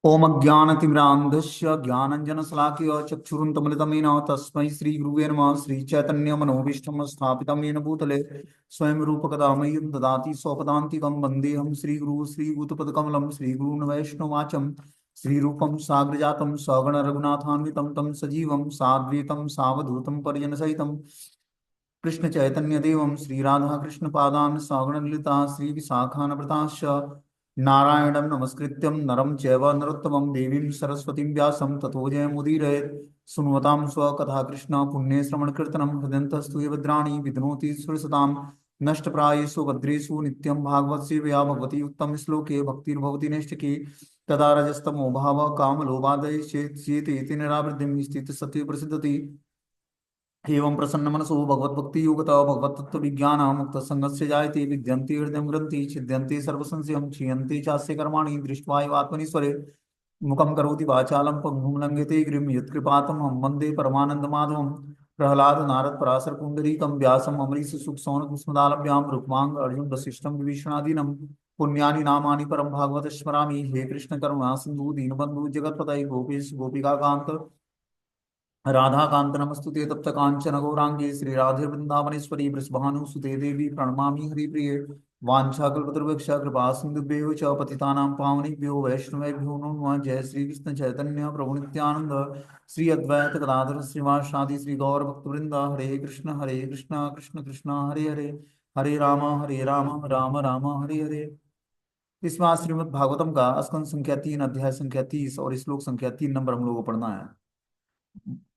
ओम अज्ञानतिमिरान्धस्य ज्ञानञ्जनशलाकया चक्षुरुन्मिलितमेन तस्मै श्रीगुरुवे नमः। श्रीचैतन्यमनोभीष्टं स्थापितं येन भूतले स्वयं रूपकदा मह्यं ददाति स्वपदान्तिकं। वन्देऽहं श्रीगुरुः श्रीयुतपदकमलं श्रीगुरून् वैष्णवाचं श्रीरूपं साग्रजातं सगण रघुनाथान्वितं तं सजीवं साद्वैतं सावधूतं परिजनसहितं कृष्ण चैतन्य देवं श्री राधा कृष्ण पादान सगण ललिता श्री विशाखान्विताश्च नारायणं नमस्कृत्यं नरं चैव नरोत्तमं देवीं सरस्वतीं व्यासं ततो जयमुदीरयेत्। सुन्वतां स्वकथा कृष्ण पुण्ये श्रवणकीर्तनं हृदयन्तस्तु ये भद्राणि विध्नोति सुरसतां नष्टप्रायेषु भद्रेषु नित्यं भागवत सेवया भगवती उत्तम श्लोके भक्तिर्भवति नैष्टिकी तदा रजस्तमो भाव कामलोभादय चेत निरावृत्तिं स्थितसत्त्वे प्रसिद्धति। एवं प्रसन्न मनसो भगवद्भक्ति योगता भगवतत्व विज्ञान मुक्त संगस्य जायते विद्यन्ते हृदय ग्रंथि छिद्यन्ते सर्वसंशयं क्षीयन्ते चास्य कर्माणि दृष्ट्वा एव आत्मनीश्वरे मुखं करोति वाचालं पङ्गुं लङ्घयते गिरिं यत्कृपातमहं वन्दे परमानन्दमाधवं। प्रह्लाद नारद पराशर पुण्डरीकं व्यासम् अमरीश सुख सौनक स्मदालभ्यां रुक्मांग अर्जुन वसिष्ठं विभीषणादीनं पुण्यानि नामानि परं भागवत स्मरामि। हे कृष्ण करुणा सिंधु दीनबंधु जगत्पतये गोपेश गोपिकाकांत राधाकांत नमस्तुते तप्त कांचन गौरांगी श्री राधे वृंदावनेश्वरी वृषभानुसुते देवी प्रणमामि हरिप्रिये। वाञ्छाकल्पतरुभ्यश्च कृपा सिन्धुभ्यो च पतितानां पावनेभ्यो वैष्णवेभ्यो नमो नमः। जय श्री कृष्ण चैतन्य प्रभु नित्यानंद श्री अद्वैत गदाधर श्रीवासादि श्री गौर भक्तवृंद। हरे कृष्ण कृष्ण कृष्ण हरे हरे, हरे राम राम राम हरे हरे। इसमें श्रीमद् भागवतम का स्कंद संख्या 3 अध्याय संख्या 30 और श्लोक संख्या 3 नंबर हम लोगों को पढ़ना है।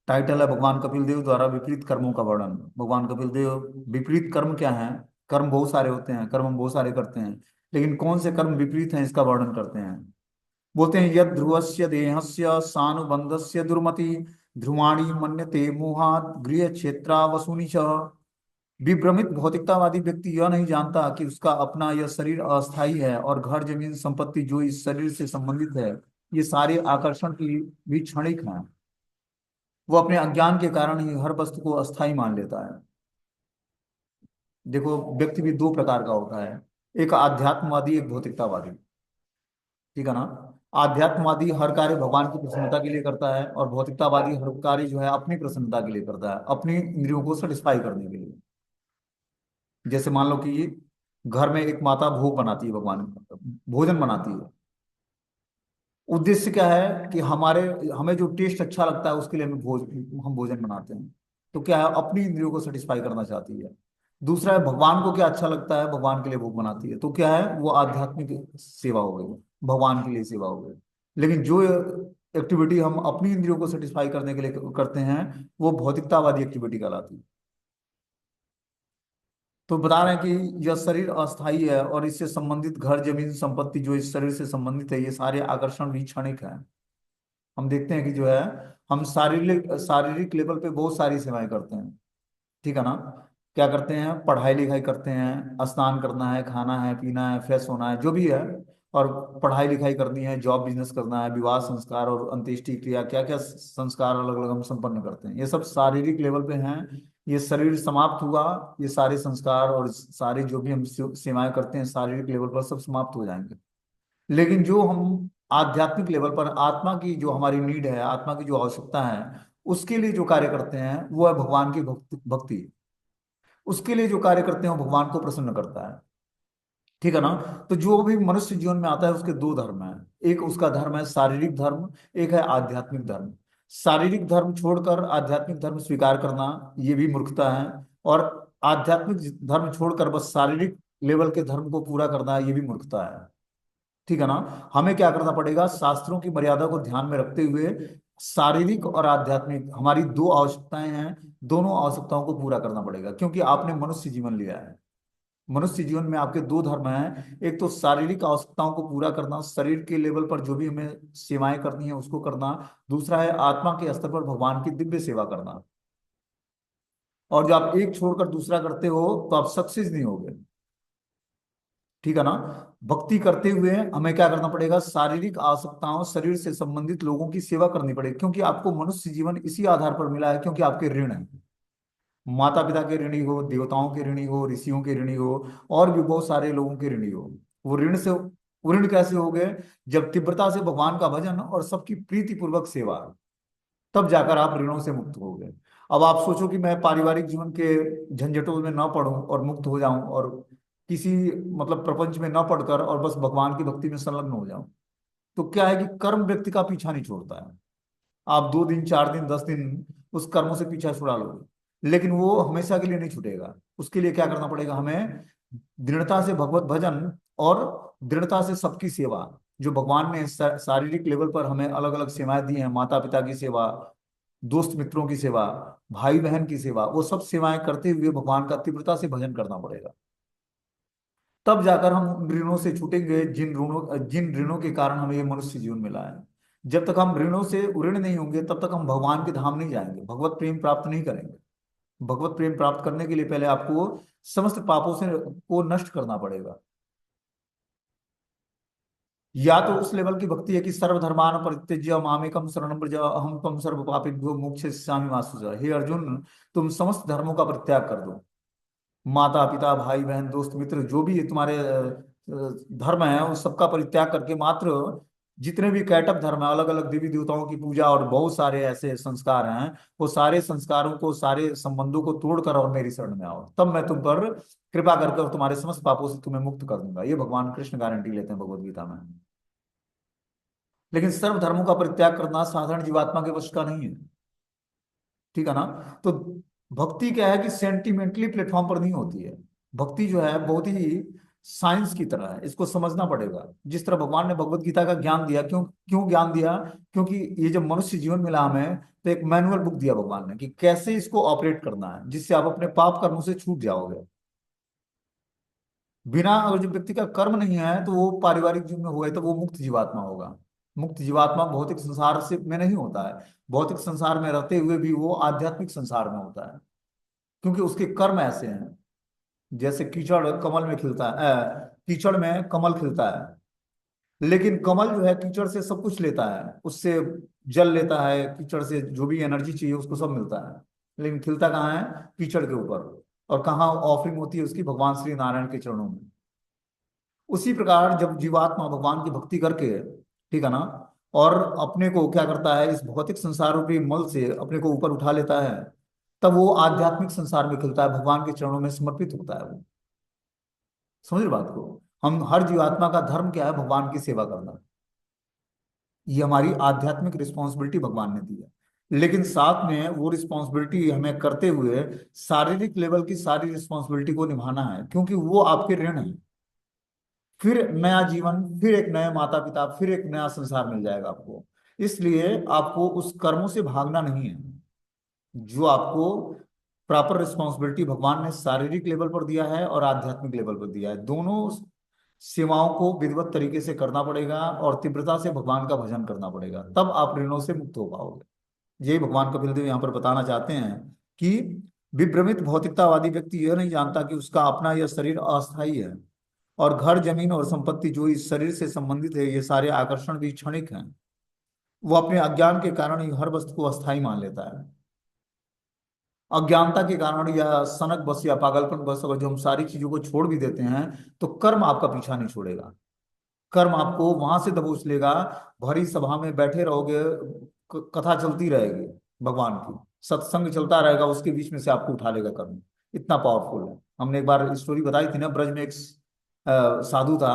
टाइटल है भगवान कपिल देव द्वारा विपरीत कर्मों का वर्णन। भगवान कपिल देव विपरीत कर्म क्या है। कर्म बहुत सारे होते हैं, कर्म हम बहुत सारे करते हैं, लेकिन कौन से कर्म विपरीत हैं इसका वर्णन करते हैं। बोलते हैं यद ध्रुवस्य देहस्य सानुबंधस्य दुर्मति ध्रुवाणी मन्यते मोहात् गृह क्षेत्रा वसूनि च। विभ्रमित भौतिकतावादी व्यक्ति यह नहीं जानता कि उसका अपना यह शरीर अस्थाई है और घर जमीन संपत्ति जो इस शरीर से संबंधित है ये सारे आकर्षण की भी क्षणिक हैं। वो अपने अज्ञान के कारण ही हर वस्तु को अस्थाई मान लेता है। देखो व्यक्ति भी दो प्रकार का होता है, एक आध्यात्मवादी एक भौतिकतावादी। ठीक है ना। आध्यात्मवादी हर कार्य भगवान की प्रसन्नता के लिए करता है और भौतिकतावादी हर कार्य जो है अपनी प्रसन्नता के लिए करता है, अपनी इंद्रियों को सेटिस्फाई करने के लिए। जैसे मान लो कि घर में एक माता भोग बनाती है, भगवान भोजन बनाती है। उद्देश्य क्या है कि हमारे हमें जो टेस्ट अच्छा लगता है उसके लिए हम भोजन बनाते हैं। तो क्या है, अपनी इंद्रियों को सेटिस्फाई करना चाहती है। दूसरा है भगवान को क्या अच्छा लगता है, भगवान के लिए भोग बनाती है। तो क्या है, वो आध्यात्मिक सेवा हो गई, भगवान के लिए सेवा हो गई। लेकिन जो एक्टिविटी हम अपनी इंद्रियों को सेटिस्फाई करने के लिए करते हैं वो भौतिकतावादी एक्टिविटी कहलाती है। तो बता रहे हैं कि यह शरीर अस्थाई है और इससे संबंधित घर जमीन संपत्ति जो इस शरीर से संबंधित है ये सारे आकर्षण भी क्षणिक है। हम देखते हैं कि जो है हम शारीरिक शारीरिक लेवल पे बहुत सारी सेवाएं करते हैं। ठीक है ना। क्या करते हैं, पढ़ाई लिखाई करते हैं, स्नान करना है, खाना है, पीना है, फ्रेश होना है, जो भी है। और पढ़ाई लिखाई करनी है, जॉब बिजनेस करना है, विवाह संस्कार और अंत्येष्टि क्रिया, क्या क्या संस्कार अलग अलग हम संपन्न करते हैं, ये सब शारीरिक लेवल पे हैं। ये शरीर समाप्त हुआ, ये सारे संस्कार और सारे जो भी हम सेवाएं करते हैं शारीरिक लेवल पर सब समाप्त हो जाएंगे। लेकिन जो हम आध्यात्मिक लेवल पर आत्मा की जो हमारी नीड है, आत्मा की जो आवश्यकता है, उसके लिए जो कार्य करते हैं वो है भगवान की भक्ति। उसके लिए जो कार्य करते हैं वो भगवान को प्रसन्न करता है। ठीक है ना। तो जो भी मनुष्य जीवन में आता है उसके दो धर्म हैं। एक उसका धर्म है शारीरिक धर्म, एक है आध्यात्मिक धर्म। शारीरिक धर्म छोड़कर आध्यात्मिक धर्म स्वीकार करना ये भी मूर्खता है। और आध्यात्मिक धर्म छोड़कर बस शारीरिक लेवल के धर्म को पूरा करना ये भी मूर्खता है। ठीक है ना। हमें क्या करना पड़ेगा, शास्त्रों की मर्यादा को ध्यान में रखते हुए शारीरिक और आध्यात्मिक हमारी दो आवश्यकताएं हैं, दोनों आवश्यकताओं को पूरा करना पड़ेगा। क्योंकि आपने मनुष्य जीवन लिया है, मनुष्य जीवन में आपके दो धर्म हैं। एक तो शारीरिक आवश्यकताओं को पूरा करना, शरीर के लेवल पर जो भी हमें सेवाएं करनी है उसको करना। दूसरा है आत्मा के स्तर पर भगवान की दिव्य सेवा करना। और जब आप एक छोड़कर दूसरा करते हो तो आप सक्सेस नहीं होगे। ठीक है ना। भक्ति करते हुए हमें क्या करना पड़ेगा, शारीरिक आवश्यकताओं शरीर से संबंधित लोगों की सेवा करनी पड़ेगी। क्योंकि आपको मनुष्य जीवन इसी आधार पर मिला है, क्योंकि आपके ऋण है। माता पिता के ऋणी हो, देवताओं के ऋणी हो, ऋषियों के ऋणी हो, और भी बहुत सारे लोगों के ऋणी हो। वो ऋण से ऋण कैसे हो गए? जब तीव्रता से भगवान का भजन और सबकी प्रीति पूर्वक सेवा, तब जाकर आप ऋणों से मुक्त हो गए। अब आप सोचो कि मैं पारिवारिक जीवन के झंझटों में ना पड़ूं और मुक्त हो जाऊं, और किसी मतलब प्रपंच में ना पड़कर और बस भगवान की भक्ति में संलग्न हो जाऊं। तो क्या है कि कर्म व्यक्ति का पीछा नहीं छोड़ता है। आप 2 दिन, 4 दिन, 10 दिन उस कर्मों से पीछा छुड़ा लोगे, लेकिन वो हमेशा के लिए नहीं छूटेगा। उसके लिए क्या करना पड़ेगा हमें? दृढ़ता से भगवत भजन और दृढ़ता से सबकी सेवा। जो भगवान ने शारीरिक लेवल पर हमें अलग अलग सेवाएं दी हैं, माता पिता की सेवा, दोस्त मित्रों की सेवा, भाई बहन की सेवा, वो सब सेवाएं करते हुए भगवान का तीव्रता से भजन करना पड़ेगा। तब जाकर हम उन ऋणों से छूटेंगे जिन ऋणों के कारण हमें ये मनुष्य जीवन मिला है। जब तक हम ऋणों से ऋण नहीं होंगे, तब तक हम भगवान के धाम नहीं जाएंगे, भगवत प्रेम प्राप्त नहीं करेंगे। भगवत प्रेम प्राप्त करने के लिए पहले आपको समस्त पापों से को नष्ट करना पड़ेगा। या तो उस लेवल की भक्ति है कि सर्वधर्मान परित्यज्य मामेकम शरणं व्रज अहम त्वं सर्व पापेभ्यो मोक्षयिष्यामि मा शुचः। हे अर्जुन, तुम समस्त धर्मों का परित्याग कर दो। माता पिता, भाई बहन, दोस्त मित्र, जो भी तुम्हारे धर्म है, उस सबका परित्याग करके मात्र जितने भी कैटअप धर्म है, अलग अलग देवी देवताओं की पूजा और बहुत सारे ऐसे संस्कार हैं, वो सारे संस्कारों को, सारे संबंधों को तोड़कर और मेरी शरण में आओ, तब मैं तुम पर कृपा करके और तुम्हारे समस्त पापों से तुम्हें मुक्त कर दूंगा। ये भगवान कृष्ण गारंटी लेते हैं भगवद गीता में। लेकिन सर्व धर्मों का परित्याग करना साधारण जीवात्मा के वश का नहीं है। ठीक है ना? तो भक्ति क्या है कि सेंटिमेंटली प्लेटफॉर्म पर नहीं होती है। भक्ति जो है बहुत ही साइंस की तरह है, इसको समझना पड़ेगा। जिस तरह भगवान ने भगवत गीता का ज्ञान दिया, क्यों क्यों ज्ञान दिया? क्योंकि ये जब मनुष्य जीवन मिला हमें, तो एक मैनुअल बुक दिया भगवान ने कि कैसे इसको ऑपरेट करना है, जिससे आप अपने पाप कर्मों से छूट जाओगे। बिना, अगर जब व्यक्ति का कर्म नहीं है, तो वो पारिवारिक जीवन में होगा तो वो मुक्त जीवात्मा होगा। मुक्त जीवात्मा भौतिक संसार से में नहीं होता है। भौतिक संसार में रहते हुए भी वो आध्यात्मिक संसार में होता है, क्योंकि उसके कर्म ऐसे हैं। जैसे कीचड़ कमल में खिलता है, कीचड़ में कमल खिलता है, लेकिन कमल जो है कीचड़ से सब कुछ लेता है, उससे जल लेता है, कीचड़ से जो भी एनर्जी चाहिए उसको सब मिलता है, लेकिन खिलता कहाँ है? कीचड़ के ऊपर। और कहाँ ऑफरिंग होती है उसकी? भगवान श्री नारायण के चरणों में। उसी प्रकार जब जीवात्मा भगवान की भक्ति करके, ठीक है ना, और अपने को क्या करता है, इस भौतिक संसार रूपी मल से अपने को ऊपर उठा लेता है, तब वो आध्यात्मिक संसार में खिलता है, भगवान के चरणों में समर्पित होता है वो। समझ रहे बात को? हम हर जीवात्मा का धर्म क्या है? भगवान की सेवा करना। ये हमारी आध्यात्मिक रिस्पॉन्सिबिलिटी भगवान ने दी है। लेकिन साथ में वो रिस्पॉन्सिबिलिटी हमें करते हुए शारीरिक लेवल की सारी रिस्पॉन्सिबिलिटी को निभाना है, क्योंकि वो आपके ऋण है। फिर नया जीवन, फिर एक नए माता पिता, फिर एक नया संसार मिल जाएगा आपको। इसलिए आपको उस कर्मों से भागना नहीं है। जो आपको प्रॉपर रिस्पॉन्सिबिलिटी भगवान ने शारीरिक लेवल पर दिया है और आध्यात्मिक लेवल पर दिया है, दोनों सेवाओं को विधिवत तरीके से करना पड़ेगा और तीव्रता से भगवान का भजन करना पड़ेगा, तब आप ऋणों से मुक्त हो पाओगे। यही भगवान कपिल देव यहाँ पर बताना चाहते हैं कि विभ्रमित भौतिकतावादी व्यक्ति यह नहीं जानता कि उसका अपना यह शरीर अस्थायी है, और घर, जमीन और संपत्ति जो इस शरीर से संबंधित है, ये सारे आकर्षण भी क्षणिक हैं। वो अपने अज्ञान के कारण ही हर वस्तु को अस्थायी मान लेता है। अज्ञानता के कारण या सनक बस या पागलपन बस अगर जो हम सारी चीजों को छोड़ भी देते हैं, तो कर्म आपका पीछा नहीं छोड़ेगा। कर्म आपको वहां से दबोच लेगा। भरी सभा में बैठे रहोगे, कथा चलती रहेगी भगवान की, सत्संग चलता रहेगा, उसके बीच में से आपको उठा लेगा कर्म। इतना पावरफुल है। हमने एक बार स्टोरी बताई थी ना, ब्रज में एक साधु था।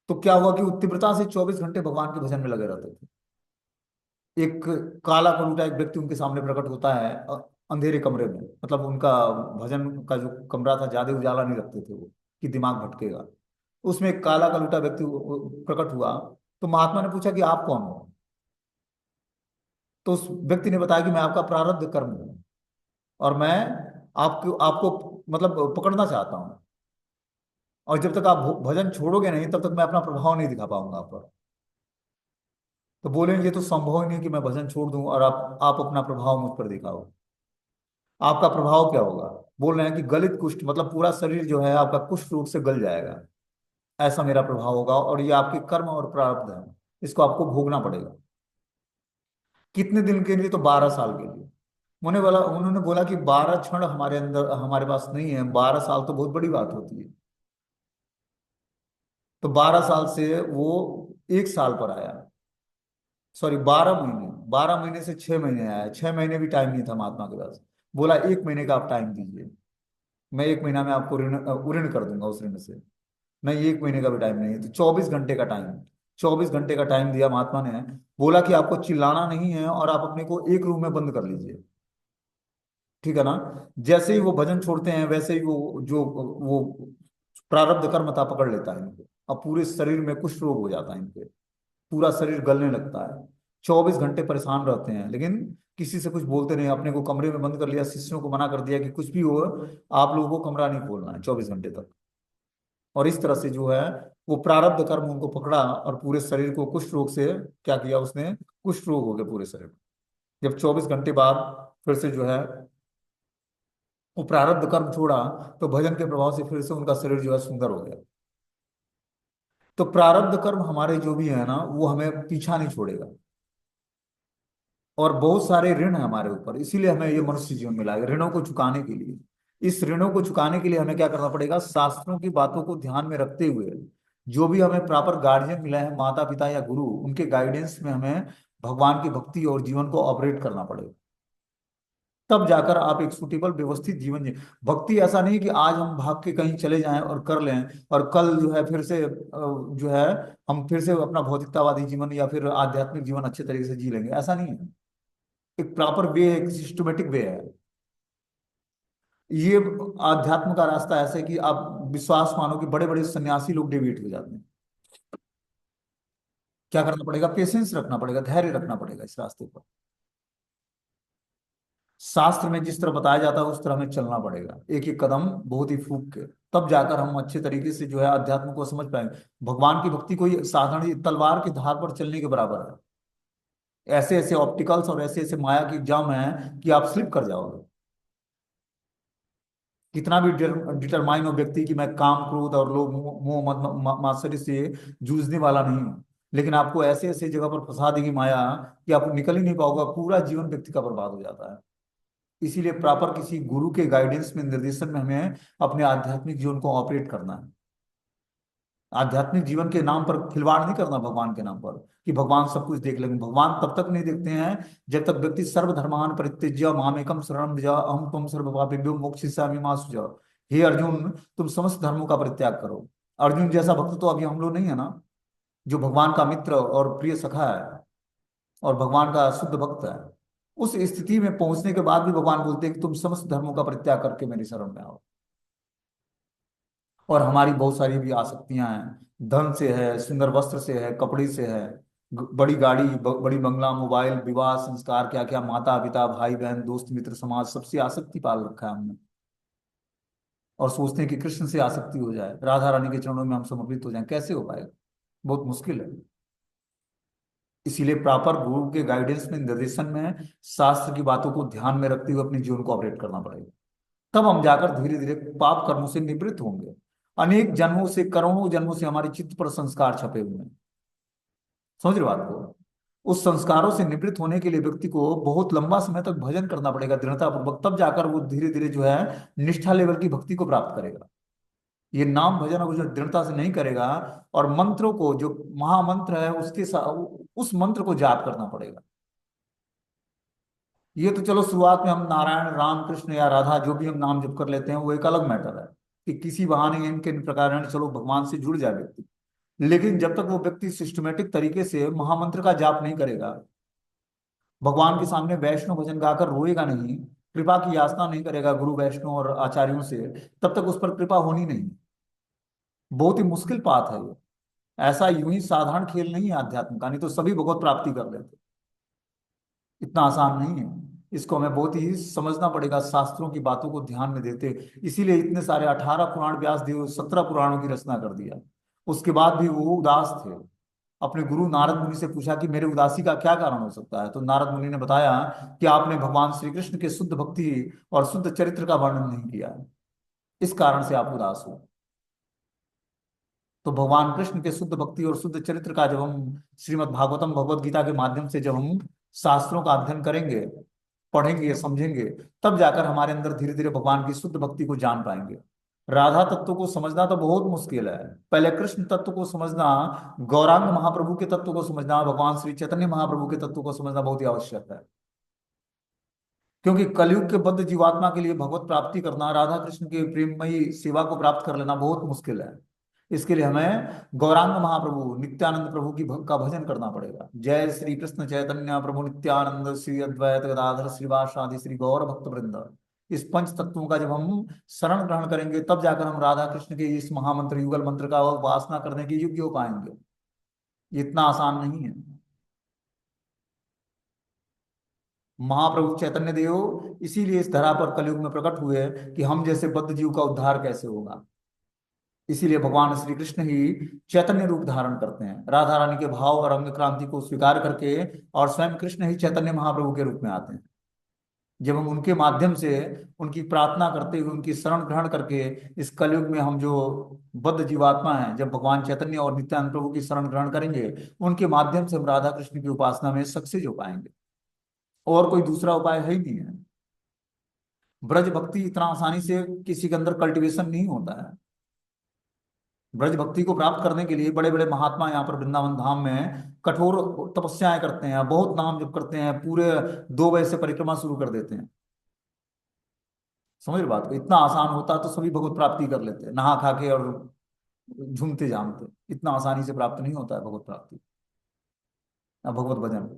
तो क्या हुआ कि वो तीव्रता से 24 घंटे भगवान के भजन में लगे रहते थे। एक काला कलूटा एक व्यक्ति उनके सामने प्रकट होता है, अंधेरे कमरे में, मतलब उनका भजन का जो कमरा था, ज्यादा उजाला नहीं रखते थे वो, कि दिमाग भटकेगा। उसमें एक काला कलूटा व्यक्ति प्रकट हुआ। तो महात्मा ने पूछा कि आप कौन हो? तो उस व्यक्ति ने बताया कि मैं आपका प्रारब्ध कर्म हूं, और मैं आपको आपको मतलब पकड़ना चाहता हूं, और जब तक आप भजन छोड़ोगे नहीं, तब तक मैं अपना प्रभाव नहीं दिखा पाऊंगा आप पर। तो बोले ये तो संभव ही नहीं कि मैं भजन छोड़ दूं और आप अपना प्रभाव मुझ पर दिखाओ। आपका प्रभाव क्या होगा? बोल रहे हैं कि गलित कुष्ठ, मतलब पूरा शरीर जो है आपका कुष्ठ रोग से गल जाएगा। ऐसा मेरा प्रभाव होगा, और ये आपके कर्म और प्रारब्ध है, इसको आपको भोगना पड़ेगा। कितने दिन के लिए? तो 12 साल के लिए। उन्होंने बोला कि 12 क्षण हमारे अंदर, हमारे पास नहीं है, 12 साल तो बहुत बड़ी बात होती है। तो 12 साल से वो 1 साल पर आया। सॉरी, 12 महीने, 12 महीने से 6 महीने आया। 6 महीने भी टाइम नहीं था महात्मा के पास। बोला 1 महीने का आप टाइम दीजिए, मैं 1 महीना में आपको ऋण ऋण कर दूंगा उस ऋण से। नहीं, 1 महीने का भी टाइम नहीं है, तो 24 घंटे का टाइम। 24 घंटे का टाइम दिया महात्मा ने। बोला कि आपको चिल्लाना नहीं है और आप अपने को एक रूम में बंद कर लीजिए, ठीक है ना। जैसे ही वो भजन छोड़ते हैं वैसे ही वो प्रारब्ध कर्म था पकड़ लेता है इनको। अब पूरे शरीर में कुष्ठ रोग हो जाता है इनके, पूरा शरीर गलने लगता है। 24 घंटे परेशान रहते हैं, लेकिन किसी से कुछ बोलते नहीं। अपने को कमरे में बंद कर लिया, शिष्यों को मना कर दिया कि कुछ भी हो, आप लोगों को कमरा नहीं खोलना है 24 घंटे तक। और इस तरह से जो है वो प्रारब्ध कर्म उनको पकड़ा और पूरे शरीर को कुष्ठ रोग से क्या किया उसने, कुष्ठ रोग हो गया पूरे शरीर में। जब 24 घंटे बाद फिर से जो है वो प्रारब्ध कर्म छोड़ा, तो भजन के प्रभाव से फिर से उनका शरीर जो है सुंदर हो गया। तो प्रारब्ध कर्म हमारे जो भी है ना, वो हमें पीछा नहीं छोड़ेगा। और बहुत सारे ऋण है हमारे ऊपर, इसीलिए हमें ये मनुष्य जीवन मिला है, ऋणों को चुकाने के लिए। इस ऋणों को चुकाने के लिए हमें क्या करना पड़ेगा, शास्त्रों की बातों को ध्यान में रखते हुए, जो भी हमें प्रॉपर गार्जियन मिला है, माता पिता या गुरु, उनके गाइडेंस में हमें भगवान की भक्ति और जीवन को ऑपरेट करना पड़ेगा। तब जाकर आप एक सुटेबल व्यवस्थित जीवन जी। भक्ति ऐसा नहीं कि आज हम भाग के कहीं चले जाएं और कर लें, और कल जो है फिर से जो है हम फिर से अपना भौतिकतावादी जीवन या फिर आध्यात्मिक जीवन अच्छे तरीके से जी लेंगे, ऐसा नहीं है। एक प्रॉपर वे है, एक सिस्टमेटिक वे है। ये आध्यात्म का रास्ता ऐसा है कि आप विश्वास मानो कि बड़े बड़े सन्यासी लोग डेविएट हो जाते हैं। क्या करना पड़ेगा, पेशेंस रखना पड़ेगा, धैर्य रखना पड़ेगा इस रास्ते पर। शास्त्र में जिस तरह बताया जाता है उस तरह हमें चलना पड़ेगा, एक एक कदम बहुत ही फूक के। तब जाकर हम अच्छे तरीके से जो है अध्यात्म को समझ पाएंगे। भगवान की भक्ति कोई साधारण तलवार की धार पर चलने के बराबर है। ऐसे ऐसे ऑप्टिकल्स और ऐसे ऐसे माया की जाम है कि आप स्लिप कर जाओगे। कितना भी डिटरमाइन हो व्यक्ति कि मैं काम क्रोध और लोभ मोह मोह मात्सर्य से जूझने वाला नहीं हूं, लेकिन आपको ऐसे ऐसे जगह पर फंसा देगी माया कि आप निकल ही नहीं पाओगे, पूरा जीवन व्यक्ति का बर्बाद हो जाता है। इसीलिए प्रॉपर किसी गुरु के गाइडेंस में, निर्देशन में हमें अपने आध्यात्मिक जीवन को ऑपरेट करना है। आध्यात्मिक जीवन के नाम पर खिलवाड़ नहीं करना भगवान के नाम पर, कि भगवान सब कुछ देख लेंगे। भगवान तब तक नहीं देखते हैं जब तक व्यक्ति सर्वधर्मान परित्यज्य मामेकम शरणं व्रज अहम त्वं सर्व पापेभ्यो मोक्षयिष्यामि मा शुचः। हे अर्जुन, तुम समस्त धर्मों का परित्याग करो। अर्जुन जैसा भक्त तो अभी हम लोग नहीं है ना, जो भगवान का मित्र और प्रिय सखा है और भगवान का शुद्ध भक्त है। उस स्थिति में पहुंचने के बाद भी भगवान बोलते हैं कि तुम समस्त धर्मों का परित्याग करके मेरी शरण में आओ। और हमारी बहुत सारी भी आसक्तियां हैं, धन से है, सुंदर वस्त्र से है, कपड़े से है, बड़ी गाड़ी, बड़ी बंगला, मोबाइल, विवाह, संस्कार, क्या क्या, माता पिता, भाई बहन, दोस्त मित्र, समाज, सबसे आसक्ति पाल रखा है हमने। और सोचते हैं कि कृष्ण से आसक्ति हो जाए, राधा रानी के चरणों में हम समर्पित हो जाएं, कैसे हो पाएगा, बहुत मुश्किल है। इसीलिए प्रॉपर गुरु के गाइडेंस में, निर्देशन में, शास्त्र की बातों को ध्यान में रखते हुए अपने जीवन को ऑपरेट करना पड़ेगा। तब हम जाकर धीरे धीरे पाप कर्मों से निवृत्त होंगे। अनेक जन्मों से, करोड़ों जन्मों से हमारे चित्त पर संस्कार छपे हुए हैं। समझ रहे हो बात को। उस संस्कारों से निवृत्त होने के लिए व्यक्ति को बहुत लंबा समय तक भजन करना पड़ेगा दृढ़ता पूर्वक, तब जाकर वो धीरे धीरे जो है निष्ठा लेवल की भक्ति को प्राप्त करेगा। ये नाम भजन अब जो दृढ़ता से नहीं करेगा, और मंत्रों को, जो महामंत्र है उसके साथ उस मंत्र को जाप करना पड़ेगा। ये तो चलो शुरुआत में हम नारायण, राम, कृष्ण या राधा जो भी हम नाम जप कर लेते हैं वो एक अलग मैटर है, कि किसी बहाने इनके इन प्रकार चलो भगवान से जुड़ जाए व्यक्ति। लेकिन जब तक वो व्यक्ति सिस्टमेटिक तरीके से महामंत्र का जाप नहीं करेगा, भगवान के सामने वैष्णव भजन गाकर रोएगा नहीं, कृपा की याचना नहीं करेगा गुरु वैष्णव और आचार्यों से, तब तक उस पर कृपा होनी नहीं। बहुत ही मुश्किल पाथ है ये। ऐसा यूं ही साधारण खेल नहीं है आध्यात्म का, नहीं तो सभी भगवत प्राप्ति कर लेते। इतना आसान नहीं है। इसको हमें बहुत ही समझना पड़ेगा, शास्त्रों की बातों को ध्यान में देते। इसीलिए इतने सारे 18 पुराण व्यास देव 17 पुराणों की रचना कर दिया। उसके बाद भी वो उदास थे। अपने गुरु नारद मुनि से पूछा कि मेरे उदासी का क्या कारण हो सकता है, तो नारद मुनि ने बताया कि आपने भगवान श्री कृष्ण के शुद्ध भक्ति और शुद्ध चरित्र का वर्णन नहीं किया है, इस कारण से आप उदास हो। तो भगवान कृष्ण के शुद्ध भक्ति और शुद्ध चरित्र का जब हम श्रीमद् भागवतम, भगवत गीता के माध्यम से जब हम शास्त्रों का अध्ययन करेंगे, पढ़ेंगे, समझेंगे, तब जाकर हमारे अंदर धीरे धीरे भगवान की शुद्ध भक्ति को जान पाएंगे। राधा तत्व को समझना तो बहुत मुश्किल है। पहले कृष्ण तत्व को समझना, गौरांग महाप्रभु के तत्व को समझना, भगवान श्री चैतन्य महाप्रभु के तत्व को समझना बहुत ही आवश्यक है। क्योंकि कलयुग के बद्ध जीवात्मा के लिए भगवत प्राप्ति करना, राधा कृष्ण के प्रेममयी सेवा को प्राप्त कर लेना बहुत मुश्किल है। इसके लिए हमें गौरांग महाप्रभु नित्यानंद प्रभु का भजन करना पड़ेगा। जय श्री कृष्ण चैतन्य प्रभु नित्यानंद श्री अद्वैत गदाधर श्रीवासादि श्री गौर भक्त वृंद। इस पंच तत्वों का जब हम शरण ग्रहण करेंगे, तब जाकर हम राधा कृष्ण के इस महामंत्र युगल मंत्र का उपासना करने के योग्य हो पाएंगे। ये इतना आसान नहीं है। महाप्रभु चैतन्य देव इसीलिए इस धरा पर कलयुग में प्रकट हुए कि हम जैसे बद्ध जीव का उद्धार कैसे होगा। इसीलिए भगवान श्री कृष्ण ही चैतन्य रूप धारण करते हैं, राधा रानी के भाव और अंग क्रांति को स्वीकार करके, और स्वयं कृष्ण ही चैतन्य महाप्रभु के रूप में आते हैं। जब हम उनके माध्यम से उनकी प्रार्थना करते हुए, उनकी शरण ग्रहण करके, इस कलयुग में हम जो बद्ध जीवात्मा हैं, जब भगवान चैतन्य और नित्यानंद प्रभु की शरण ग्रहण करेंगे, उनके माध्यम से हम राधा कृष्ण की उपासना में सक्सेस हो पाएंगे। और कोई दूसरा उपाय है ही नहीं है। ब्रज भक्ति इतना आसानी से किसी के अंदर कल्टीवेशन नहीं होता है। ब्रज भक्ति को प्राप्त करने के लिए बड़े बड़े महात्मा यहाँ पर वृंदावन धाम में कठोर तपस्याएं करते हैं, बहुत नाम जप करते हैं, पूरे 2 बजे से परिक्रमा शुरू कर देते हैं। समझ रहे बात को? इतना आसान होता तो सभी भगवत प्राप्ति कर लेते, नहा खा के और झूमते झामते। इतना आसानी से प्राप्त नहीं होता है भगवत प्राप्ति, भगवत भजन।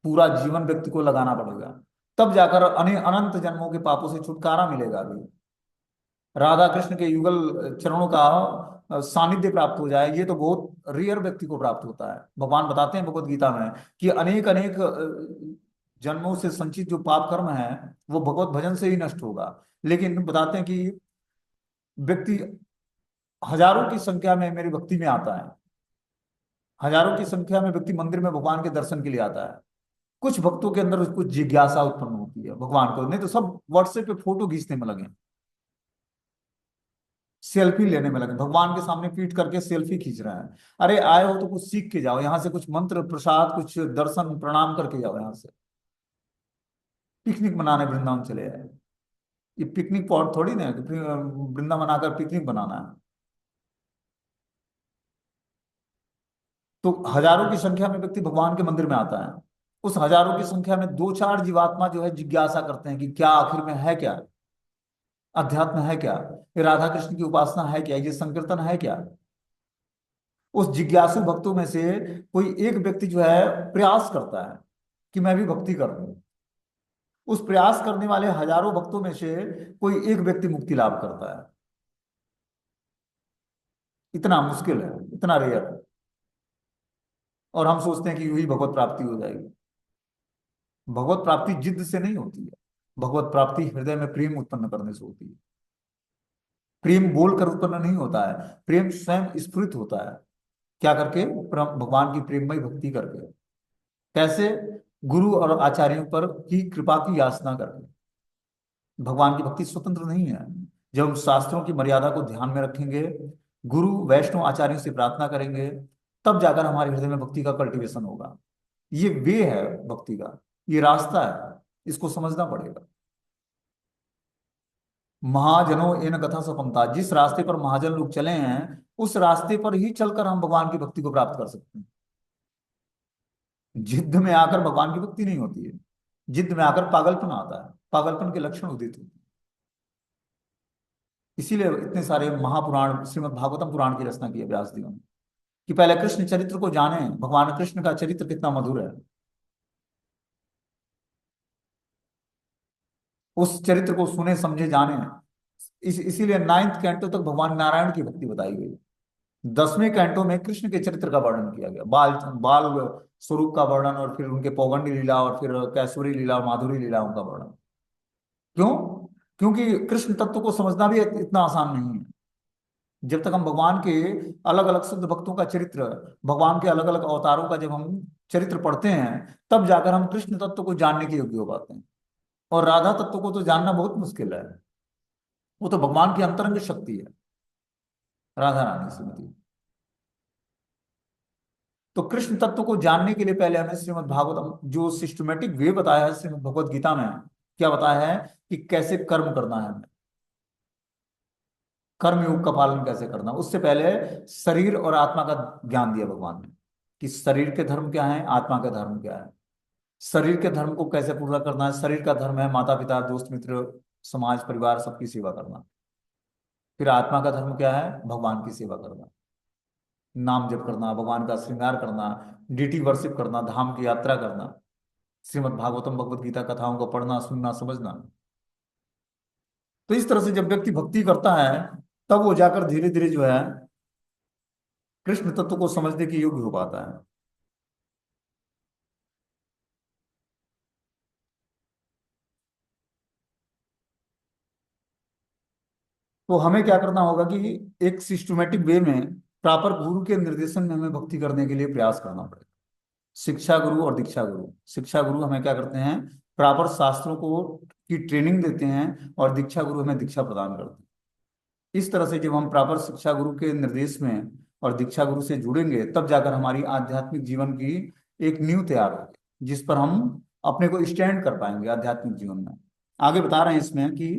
पूरा जीवन व्यक्ति को लगाना पड़ेगा, तब जाकर अनंत जन्मों के पापों से छुटकारा मिलेगा। अभी राधा कृष्ण के युगल चरणों का सानिध्य प्राप्त हो जाए, ये तो बहुत रेयर व्यक्ति को प्राप्त होता है। भगवान बताते हैं भगवत गीता में कि अनेक अनेक जन्मों से संचित जो पाप कर्म है, वो भगवत भजन से ही नष्ट होगा। लेकिन बताते हैं कि व्यक्ति हजारों की संख्या में मेरी भक्ति में आता है, हजारों की संख्या में व्यक्ति मंदिर में भगवान के दर्शन के लिए आता है। कुछ भक्तों के अंदर कुछ जिज्ञासा उत्पन्न होती है भगवान को, नहीं तो सब व्हाट्सएप पे फोटो खींचने में लगे, सेल्फी लेने में लगे, भगवान के सामने पीट करके सेल्फी खींच रहे हैं। अरे आए हो तो कुछ सीख के जाओ, यहाँ से कुछ मंत्र प्रसाद कुछ दर्शन प्रणाम करके जाओ। यहाँ से पिकनिक मनाने वृंदावन चले आए, ये पिकनिक पॉट थोड़ी ना है कि वृंदावन आकर पिकनिक बनाना है। तो हजारों की संख्या में व्यक्ति भगवान के मंदिर में आता है। उस हजारों की संख्या में 2-4 जीवात्मा जो है जिज्ञासा करते हैं कि क्या आखिर में है क्या, अध्यात्म है क्या, ये राधा कृष्ण की उपासना है क्या, ये संकीर्तन है क्या। उस जिज्ञासु भक्तों में से कोई एक व्यक्ति जो है प्रयास करता है कि मैं भी भक्ति कर लूं। उस प्रयास करने वाले हजारों भक्तों में से कोई एक व्यक्ति मुक्ति लाभ करता है। इतना मुश्किल है, इतना रेयर है। और हम सोचते हैं कि यूं ही भगवत प्राप्ति हो जाएगी। भगवत प्राप्ति जिद से नहीं होती है, भगवत प्राप्ति हृदय में प्रेम उत्पन्न करने से होती है। प्रेम बोलकर उत्पन्न नहीं होता है, प्रेम स्वयं स्फुरित होता है। क्या करके? भगवान की प्रेममय भक्ति करके। कैसे? गुरु और आचार्यों पर की कृपा की याचना करके। भगवान की भक्ति स्वतंत्र नहीं है। जब हम शास्त्रों की मर्यादा को ध्यान में रखेंगे, गुरु वैष्णव आचार्यों से प्रार्थना करेंगे, तब जाकर हमारे हृदय में भक्ति का कल्टीवेशन होगा। ये वे है भक्ति का, ये रास्ता है, इसको समझना पड़ेगा। महाजनों एन कथा सपमता, जिस रास्ते पर महाजन लोग चले हैं, उस रास्ते पर ही चलकर हम भगवान की भक्ति को प्राप्त कर सकते हैं। जिद्द में आकर भगवान की भक्ति नहीं होती है, जिद्द में आकर पागलपन आता है, पागलपन के लक्षण उदित होते हैं। इसीलिए इतने सारे महापुराण, श्रीमद् भागवतम पुराण की रचना की है व्यास देव ने, कि पहले कृष्ण चरित्र को जाने, भगवान कृष्ण का चरित्र कितना मधुर है, उस चरित्र को सुने समझे जाने। इसीलिए 9th कैंटो तक भगवान नारायण की भक्ति बताई गई। 10वें कैंटो में कृष्ण के चरित्र का वर्णन किया गया, बाल बाल स्वरूप का वर्णन, और फिर उनके पौगंड लीला, और फिर कैसुरी लीला और माधुरी लीलाओं का वर्णन। क्यों? क्योंकि कृष्ण तत्व को समझना भी इतना आसान नहीं है। जब तक हम भगवान के अलग अलग शुद्ध भक्तों का चरित्र, भगवान के अलग अलग अवतारों का जब हम चरित्र पढ़ते हैं, तब जाकर हम कृष्ण तत्व को जानने के योग्य हो पाते हैं। और राधा तत्व को तो जानना बहुत मुश्किल है, वो तो भगवान की अंतरंग शक्ति है, राधा रानी श्रीमती। तो कृष्ण तत्व को जानने के लिए पहले हमें श्रीमद् भागवतम जो सिस्टमेटिक वे बताया है श्रीमद् भगवत गीता में, क्या बताया है कि कैसे कर्म करना है हमें। कर्मयोग का पालन कैसे करना, उससे पहले शरीर और आत्मा का ज्ञान दिया भगवान ने कि शरीर के धर्म क्या है, आत्मा के धर्म क्या है। शरीर के धर्म को कैसे पूरा करना है, शरीर का धर्म है माता पिता दोस्त मित्र समाज परिवार सबकी सेवा करना। फिर आत्मा का धर्म क्या है, भगवान की सेवा करना, नाम जप करना, भगवान का श्रृंगार करना, डीटी वर्शिप करना, धाम की यात्रा करना, श्रीमद् भागवतम भगवत गीता कथाओं को पढ़ना सुनना समझना। तो इस तरह से जब व्यक्ति भक्ति करता है तब वो जाकर धीरे धीरे जो है कृष्ण तत्व को समझने के योग्य हो पाता है। तो हमें क्या करना होगा कि एक सिस्टमेटिक वे में प्रॉपर गुरु के निर्देशन में हमें भक्ति करने के लिए प्रयास करना पड़ेगा। शिक्षा गुरु और दीक्षा गुरु, शिक्षा गुरु हमें क्या करते हैं, प्रॉपर शास्त्रों को की ट्रेनिंग देते हैं और दीक्षा गुरु हमें दीक्षा प्रदान करते हैं। इस तरह से जब हम प्रॉपर शिक्षा गुरु के निर्देश में और दीक्षा गुरु से जुड़ेंगे तब जाकर हमारी आध्यात्मिक जीवन की एक नींव तैयार होगी जिस पर हम अपने को स्टैंड कर पाएंगे आध्यात्मिक जीवन में। आगे बता रहे हैं इसमें कि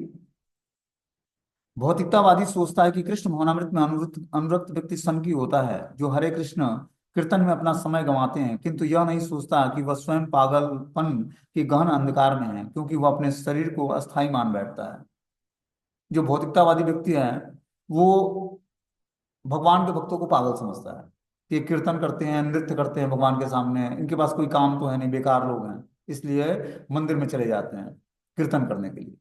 भौतिकतावादी सोचता है कि कृष्ण भावनामृत में अनुरक्त अनुरक्त व्यक्ति सन की होता है जो हरे कृष्ण कीर्तन में अपना समय गंवाते हैं, किंतु यह नहीं सोचता कि वह स्वयं पागलपन के गहन अंधकार में है क्योंकि वह अपने शरीर को अस्थाई मान बैठता है। जो भौतिकतावादी व्यक्ति है वो भगवान के भक्तों को पागल समझता है कि कीर्तन करते हैं नृत्य करते हैं भगवान के सामने, इनके पास कोई काम तो है नहीं, बेकार लोग हैं, इसलिए मंदिर में चले जाते हैं कीर्तन करने के लिए।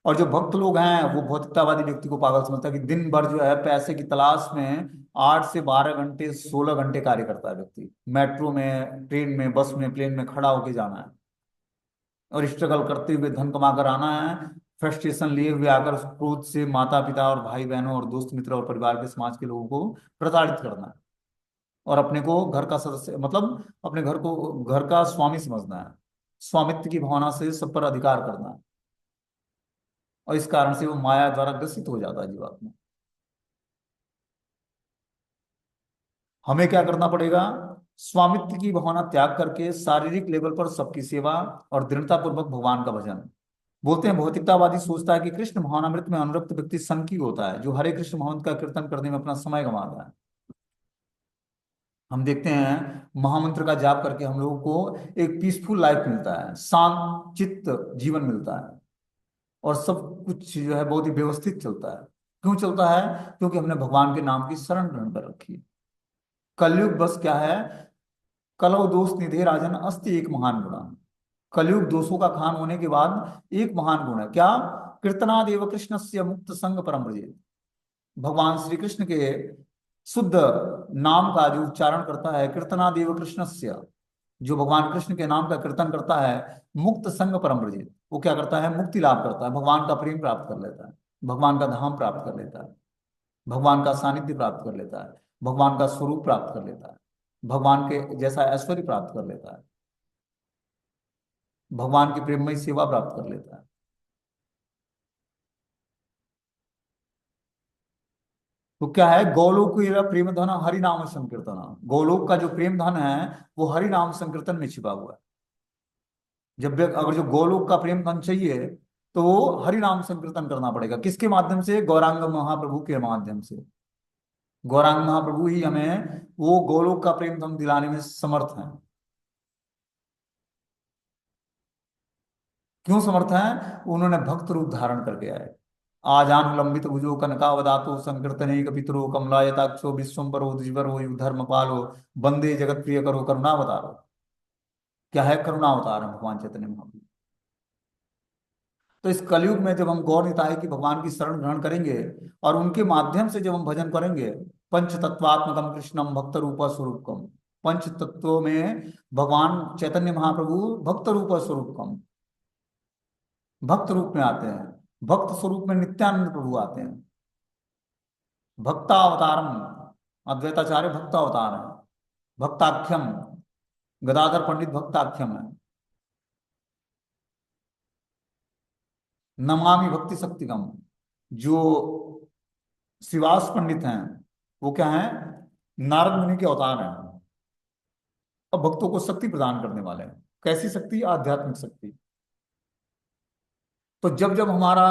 और जो भक्त लोग हैं वो भौतिकतावादी व्यक्ति को पागल समझता है कि दिन भर जो है पैसे की तलाश में 8 से 12 घंटे 16 घंटे कार्य करता है व्यक्ति, मेट्रो में ट्रेन में बस में प्लेन में खड़ा होके जाना है और स्ट्रगल करते हुए धन कमा कर आना है, फ्रस्ट्रेशन लिए हुए आकर उस क्रोध से माता पिता और भाई बहनों और दोस्त मित्र और परिवार के समाज के लोगों को प्रताड़ित करना है और अपने को घर का सदस्य मतलब अपने घर को घर का स्वामी समझना है, स्वामित्व की भावना से सब पर अधिकार करना है। और इस कारण से वो माया द्वारा ग्रसित हो जाता है जीवात्मा। हमें क्या करना पड़ेगा, स्वामित्व की भावना त्याग करके शारीरिक लेवल पर सबकी सेवा और दृढ़ता पूर्वक भगवान का भजन। बोलते हैं भौतिकतावादी सोचता है कि कृष्ण भावनामृत में अनुरक्त व्यक्ति संकी होता है जो हरे कृष्ण महंत का कीर्तन करने में अपना समय गंवाता है। हम देखते हैं महामंत्र का जाप करके हम लोगों को एक पीसफुल लाइफ मिलता है, शांत चित्त जीवन मिलता है और सब कुछ जो है बहुत ही व्यवस्थित चलता है। क्यों चलता है, क्योंकि हमने भगवान के नाम की शरण ग्रहण कर रखी है। कलयुग बस क्या है, कलौ दोष निधे राजन अस्ति एक महान गुण। कलयुग दोषों का खान होने के बाद एक महान गुण है क्या, कीर्तनादेव कृष्ण से मुक्त संग परम ब्रजे। भगवान श्री कृष्ण के शुद्ध नाम का जो उच्चारण करता है, कीर्तनादेव कृष्ण से, जो भगवान कृष्ण के नाम का कीर्तन करता है मुक्त संग परम ब्रजे, वो क्या करता है, मुक्ति लाभ करता है, भगवान का प्रेम प्राप्त कर लेता है, भगवान का धाम प्राप्त कर लेता है, भगवान का सानिध्य प्राप्त कर लेता है, भगवान का स्वरूप प्राप्त कर लेता है, भगवान के जैसा ऐश्वर्य प्राप्त कर लेता है, भगवान की प्रेममय सेवा प्राप्त कर लेता है। तो क्या है, गोलोक का प्रेम धन हरि नाम संकीर्तन, गोलोक का जो प्रेम धन है वो हरि नाम संकीर्तन में छिपा हुआ है। अगर जो गोलोक का प्रेम धन चाहिए तो वो हरि नाम संकीर्तन करना पड़ेगा, किसके माध्यम से, गौरांग महाप्रभु के माध्यम से। गौरांग महाप्रभु ही हमें वो गोलोक का प्रेम धन दिलाने में समर्थ हैं। क्यों समर्थ हैं, उन्होंने भक्त रूप धारण करके आए। आजान लंबित भुजो कनकावदातो संकीर्तने पितरो कमलायताक्षो विश्वम्बरो द्विजवरो धर्मपालो वंदे जगत प्रिय करो करुणावतारो। क्या है, करुणावतार है भगवान चैतन्य महाप्रभु। तो इस कलयुग में जब हम गौर निताय की भगवान की शरण ग्रहण करेंगे और उनके माध्यम से जब हम भजन करेंगे, पंच तत्वात्मकम कृष्णम भक्त रूप स्वरूपकम, पंच तत्वों में भगवान चैतन्य महाप्रभु भक्त रूप स्वरूपकम, भक्त रूप में आते हैं, भक्त स्वरूप में नित्यानंद प्रभु आते हैं, भक्तावतारम, अद्वैताचार्य भक्तावतार है, भक्ताख्यम, गदाधर पंडित भक्ताख्यम है, नमामि भक्ति शक्तिगम, जो श्रीवास पंडित हैं वो क्या है, नारद मुनि के अवतार हैं और भक्तों को शक्ति प्रदान करने वाले हैं। कैसी शक्ति, आध्यात्मिक शक्ति। तो जब जब हमारा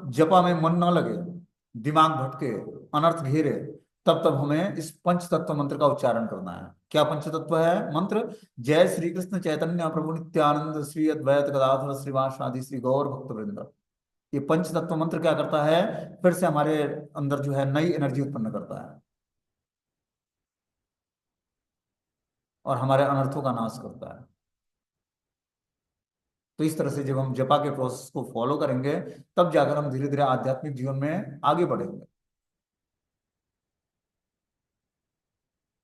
जपा में मन न लगे दिमाग भटके, अनर्थ घेरे, तब तब हमें इस पंच तत्व मंत्र का उच्चारण करना है। क्या पंच तत्व है मंत्र? जय श्री कृष्ण चैतन्य प्रभु नित्यानंद श्री अद्वैत गदाधर श्रीवास आदि श्री गौर भक्त वृंद। ये पंच तत्व मंत्र क्या करता है? फिर से हमारे अंदर जो है नई एनर्जी उत्पन्न करता है और हमारे अनर्थों का नाश करता है। तो इस तरह से जब हम जपा के प्रोसेस को फॉलो करेंगे, तब जाकर हम धीरे धीरे आध्यात्मिक जीवन में आगे बढ़ेंगे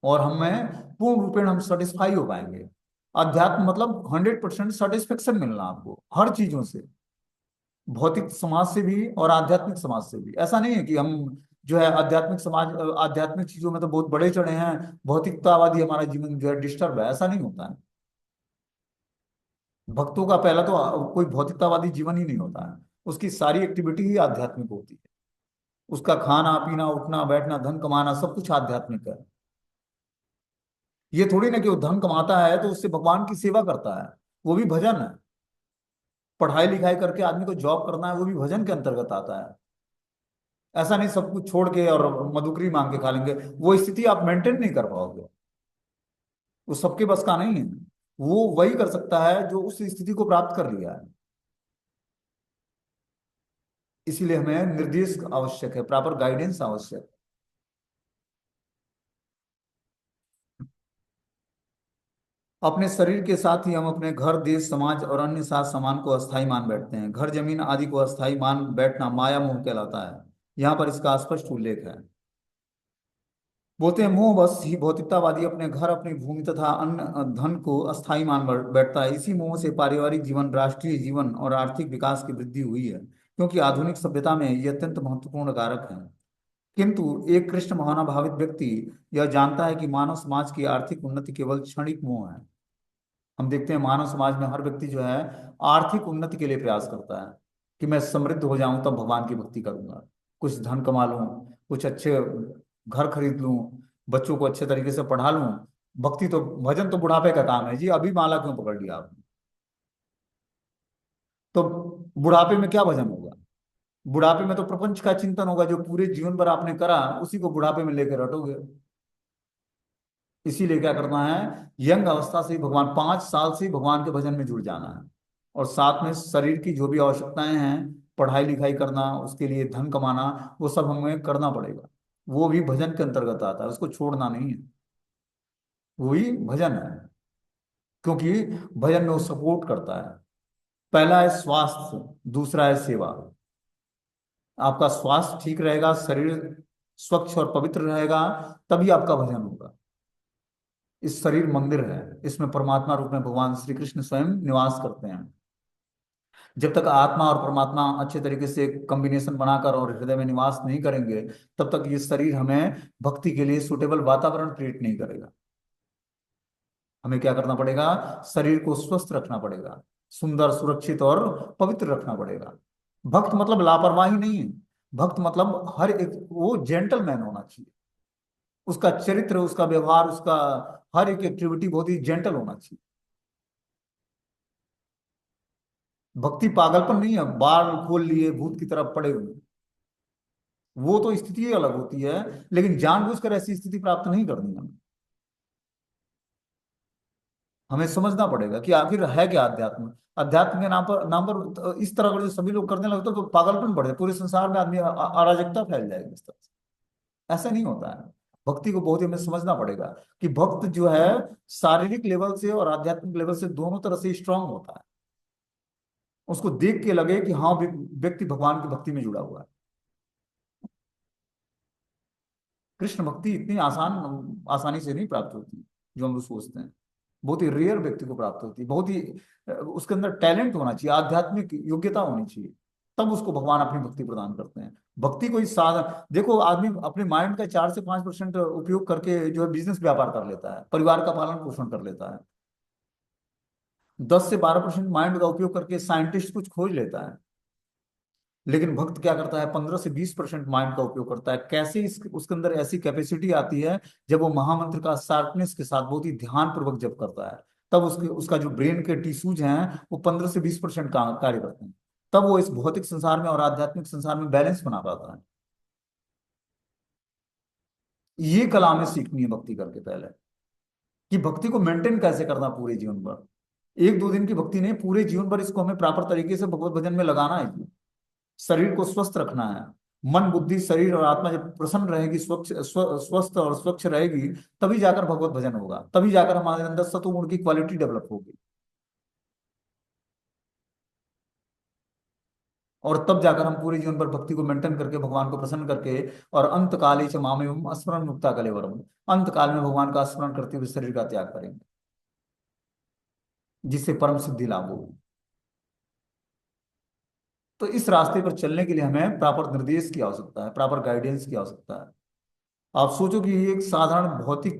और हमें पूर्ण रूपेण हम सेटिस्फाई हो पाएंगे। अध्यात्म मतलब 100% सेटिस्फेक्शन मिलना आपको हर चीजों से, भौतिक समाज से भी और आध्यात्मिक समाज से भी। ऐसा नहीं है कि हम जो है आध्यात्मिक समाज, आध्यात्मिक चीजों में तो बहुत बड़े चढ़े हैं, भौतिकतावादी हमारा जीवन जो है डिस्टर्ब है, ऐसा नहीं होता है। भक्तों का पहला तो कोई भौतिकतावादी जीवन ही नहीं होता है, उसकी सारी एक्टिविटी ही आध्यात्मिक होती है। उसका खाना पीना उठना बैठना धन कमाना सब कुछ आध्यात्मिक है। ये थोड़ी ना कि वो धन कमाता है तो उससे भगवान की सेवा करता है, वो भी भजन है। पढ़ाई लिखाई करके आदमी को जॉब करना है, वो भी भजन के अंतर्गत आता है। ऐसा नहीं सब कुछ छोड़ के और मधुकरी मांग के खा लेंगे, वो स्थिति आप मेंटेन नहीं कर पाओगे। वो सबके बस का नहीं है। वो वही कर सकता है जो उस स्थिति को प्राप्त कर लिया है। इसीलिए हमें निर्देश आवश्यक है, प्रॉपर गाइडेंस आवश्यक है। अपने शरीर के साथ ही हम अपने घर देश समाज और अन्य साथ सामान को अस्थाई मान बैठते हैं। घर जमीन आदि को अस्थाई मान बैठना माया मोह कहलाता है। यहाँ पर इसका स्पष्ट उल्लेख है। बोलते हैं मोह बस ही भौतिकतावादी अपने घर अपनी भूमि तथा अन्य धन को अस्थाई मान बैठता है। इसी मोह से पारिवारिक जीवन राष्ट्रीय जीवन और आर्थिक विकास की वृद्धि हुई है, क्योंकि आधुनिक सभ्यता में ये अत्यंत महत्वपूर्ण कारक है। किंतु एक कृष्ण भावनाभावित व्यक्ति यह जानता है कि मानव समाज की आर्थिक उन्नति केवल क्षणिक मोह है। हम देखते हैं मानव समाज में हर व्यक्ति जो है आर्थिक उन्नति के लिए प्रयास करता है कि मैं समृद्ध हो जाऊं तब भगवान की भक्ति करूंगा, कुछ धन कमा लूं, कुछ अच्छे घर खरीद लूं, बच्चों को अच्छे तरीके से पढ़ा लूं। भक्ति तो भजन तो बुढ़ापे का काम है जी, अभी माला क्यों पकड़ लिया आपने? तो बुढ़ापे में क्या भजन होगा? बुढ़ापे में तो प्रपंच का चिंतन होगा, जो पूरे जीवन भर आपने करा उसी को बुढ़ापे में लेकर रटोगे। इसीलिए क्या करना है, यंग अवस्था से ही भगवान, 5 साल से ही भगवान के भजन में जुड़ जाना है। और साथ में शरीर की जो भी आवश्यकताएं हैं, पढ़ाई लिखाई करना, उसके लिए धन कमाना, वो सब हमें करना पड़ेगा। वो भी भजन के अंतर्गत आता है, उसको छोड़ना नहीं है। वही भजन है, क्योंकि भजन में वो सपोर्ट करता है। पहला है स्वास्थ्य, दूसरा है सेवा। आपका स्वास्थ्य ठीक रहेगा, शरीर स्वच्छ और पवित्र रहेगा, तभी आपका भजन होगा। इस शरीर मंदिर है, इसमें परमात्मा रूप में भगवान श्री कृष्ण स्वयं निवास करते हैं। जब तक आत्मा और परमात्मा अच्छे तरीके से कॉम्बिनेशन बनाकर और हृदय में निवास नहीं करेंगे, तब तक ये शरीर हमें भक्ति के लिए सुटेबल वातावरण क्रिएट नहीं करेगा। हमें क्या करना पड़ेगा, शरीर को स्वस्थ रखना पड़ेगा, सुंदर सुरक्षित और पवित्र रखना पड़ेगा। भक्त मतलब लापरवाही नहीं है। भक्त मतलब हर एक वो जेंटलमैन होना चाहिए। उसका चरित्र, उसका व्यवहार, उसका हर एक एक्टिविटी बहुत ही जेंटल होना चाहिए। भक्ति पागलपन नहीं है, बाल खोल लिए भूत की तरफ पड़े हुए। वो तो स्थिति ही अलग होती है, लेकिन जानबूझकर ऐसी स्थिति प्राप्त नहीं करनी हमें। हमें समझना पड़ेगा कि आखिर है क्या अध्यात्म। अध्यात्म के नाम पर इस तरह का जो सभी लोग करने लगते हैं तो पागलपन बढ़े, पूरे संसार में आदमी अराजकता फैल जाएगी इस तरह से। ऐसा नहीं होता है। भक्ति को बहुत ही हमें समझना पड़ेगा कि भक्त जो है शारीरिक लेवल से और आध्यात्मिक लेवल से दोनों तरह से स्ट्रांग होता है। उसको देख के लगे कि हाँ व्यक्ति भगवान की भक्ति में जुड़ा हुआ है। कृष्ण भक्ति इतनी आसानी से नहीं प्राप्त होती जो हम लोग सोचते हैं। बहुत ही रेयर व्यक्ति को प्राप्त होती है, बहुत ही उसके अंदर टैलेंट होना चाहिए, आध्यात्मिक योग्यता होनी चाहिए, तब उसको भगवान अपनी भक्ति प्रदान करते हैं। भक्ति कोई साधन, देखो आदमी अपने माइंड का 4 से 5% उपयोग करके जो है बिजनेस व्यापार कर लेता है, परिवार का पालन पोषण कर लेता है। 10 से 12% माइंड का उपयोग करके साइंटिस्ट कुछ खोज लेता है। लेकिन भक्त क्या करता है, 15 से 20% माइंड का उपयोग करता है। कैसे उसके अंदर ऐसी कैपेसिटी आती है, जब वो महामंत्र का शार्पनेस के साथ बहुत ही ध्यान पूर्वक जप करता है, तब उसके उसका जो ब्रेन के टिश्यूज हैं वो 15 से 20% कार्य करते हैं। तब वो इस भौतिक संसार में और आध्यात्मिक संसार में बैलेंस बना पाता है। ये कला हमें सीखनी है भक्ति करके पहले, कि भक्ति को मेंटेन कैसे करना पूरे जीवन भर। एक दो दिन की भक्ति नहीं, पूरे जीवन भर इसको हमें प्रॉपर तरीके से भगवत भजन में लगाना है। शरीर को स्वस्थ रखना है। मन बुद्धि शरीर और आत्मा जब प्रसन्न रहेगी, स्वस्थ और स्वच्छ रहेगी, तभी जाकर भगवत भजन होगा, तभी जाकर हमारे अंदर सतोगुण की क्वालिटी डेवलप होगी। और तब जाकर हम पूरे जीवन भर भक्ति को मेंटेन करके, भगवान को प्रसन्न करके, और अंत काले च मामेवं स्मरण मुक्ता कलेवरम, अंत काल में भगवान का स्मरण करते हुए शरीर का त्याग करेंगे, जिससे परम सिद्धि लाभ होगी। तो इस रास्ते पर चलने के लिए हमें प्रॉपर निर्देश की आवश्यकता है, प्रॉपर गाइडेंस की आवश्यकता है। आप सोचो कि ये एक साधारण भौतिक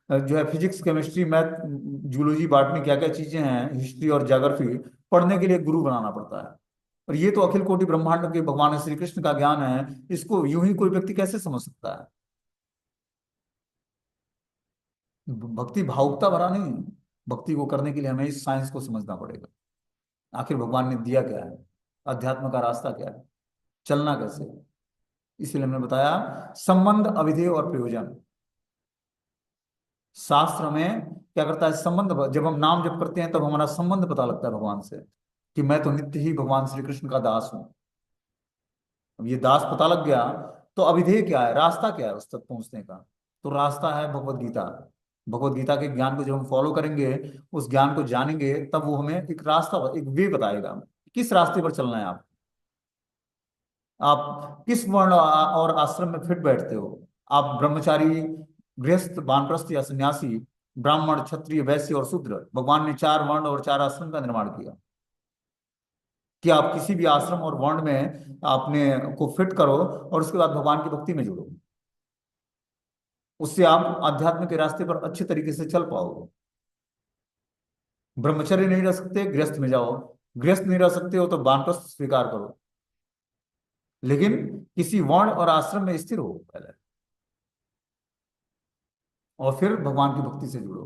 जो है, physics chemistry math zoology botany, क्या क्या चीजें हैं, हिस्ट्री और ज्योग्राफी, पढ़ने के लिए गुरु बनाना पड़ता है। और ये तो अखिल कोटि ब्रह्मांड के भगवान श्री कृष्ण का ज्ञान है, इसको यूं ही कोई व्यक्ति कैसे समझ सकता है? भक्ति भावुकता भरा नहीं है। भक्ति को करने के लिए हमें इस साइंस को समझना पड़ेगा। आखिर भगवान ने दिया क्या है, अध्यात्म का रास्ता क्या है, चलना कैसे है। इसलिए हमने बताया संबंध, अविधेय और प्रयोजन। शास्त्र में क्या करता है, संबंध, जब हम नाम जप करते हैं तब हमारा संबंध पता लगता है भगवान से, कि मैं तो नित्य ही भगवान श्री कृष्ण का दास हूं। अब ये दास पता लग गया, तो अविधेय क्या है, रास्ता क्या है उस तक पहुंचने का? तो रास्ता है भगवत गीता। भगवत गीता के ज्ञान को जब हम फॉलो करेंगे, उस ज्ञान को जानेंगे, तब वो हमें एक रास्ता, एक वे बताएगा, किस रास्ते पर चलना है। आप किस वर्ण और आश्रम में फिट बैठते हो? आप ब्रह्मचारी, गृहस्थ, वानप्रस्थ या सन्यासी, ब्राह्मण, क्षत्रिय, वैश्य और शूद्र। भगवान ने चार वर्ण और चार आश्रम का निर्माण किया, कि आप किसी भी आश्रम और वर्ण में आपने को फिट करो, और उसके बाद भगवान की भक्ति में जुड़ो। उससे आप आध्यात्म के रास्ते पर अच्छे तरीके से चल पाओगे। ब्रह्मचर्य नहीं रह सकते, गृहस्थ में जाओ। गृहस्थ नहीं रह सकते हो तो वानप्रस्थ स्वीकार करो, लेकिन किसी वर्ण और आश्रम में स्थिर हो पहले, और फिर भगवान की भक्ति से जुड़ो।